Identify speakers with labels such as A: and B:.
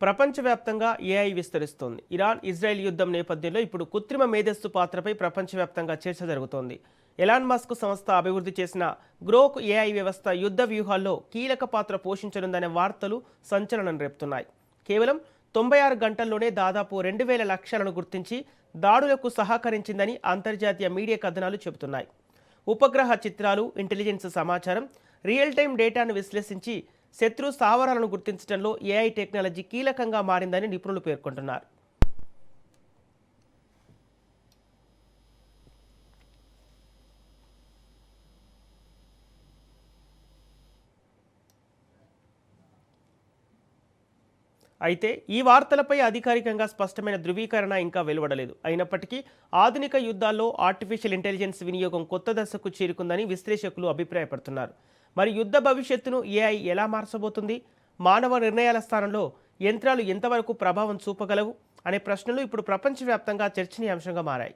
A: ప్రపంచవ్యాప్తంగా ఏఐ విస్తరిస్తోంది. Iran Israel యుద్ధం నేపథ్యంలో ఇప్పుడు కృత్రిమ మేధస్సు పాత్రపై ప్రపంచవ్యాప్తంగా చర్చ జరుగుతోంది. ఎలాన్ మస్క్ సంస్థ అభివృద్ధి చేసిన గ్రోక్ ఏఐ వ్యవస్థ యుద్ధ వ్యూహాల్లో కీలక పాత్ర పోషించనుందనే వార్తలు సంచలనం రేపుతున్నాయి. కేవలం 96 గంటల్లోనే దాదాపు 2000 లక్ష్యాలను గుర్తించి దాడులకు సహకరించిందని అంతర్జాతీయ మీడియా కథనాలు చెబుతున్నాయి. ఉపగ్రహ చిత్రాలు, ఇంటెలిజెన్స్ సమాచారం, రియల్ టైం డేటాను విశ్లేషించి శత్రు స్థావరాలను గుర్తించడంలో ఏఐ టెక్నాలజీ కీలకంగా మారిందని నిపుణులు పేర్కొంటున్నారు. అయితే ఈ వార్తలపై అధికారికంగా స్పష్టమైన ధృవీకరణ ఇంకా వెలువడలేదు. అయినప్పటికీ ఆధునిక యుద్ధాల్లో ఆర్టిఫిషియల్ ఇంటెలిజెన్స్ వినియోగం కొత్త దశకు చేరుకుందని విశ్లేషకులు అభిప్రాయపడుతున్నారు. మరి యుద్ధ భవిష్యత్తును ఏఐ ఎలా మార్చబోతుంది? మానవ నిర్ణయాల స్థానంలో యంత్రాలు ఎంతవరకు ప్రభావం చూపగలవు అనే ప్రశ్నలు ఇప్పుడు ప్రపంచవ్యాప్తంగా చర్చనీయాంశంగా మారాయి.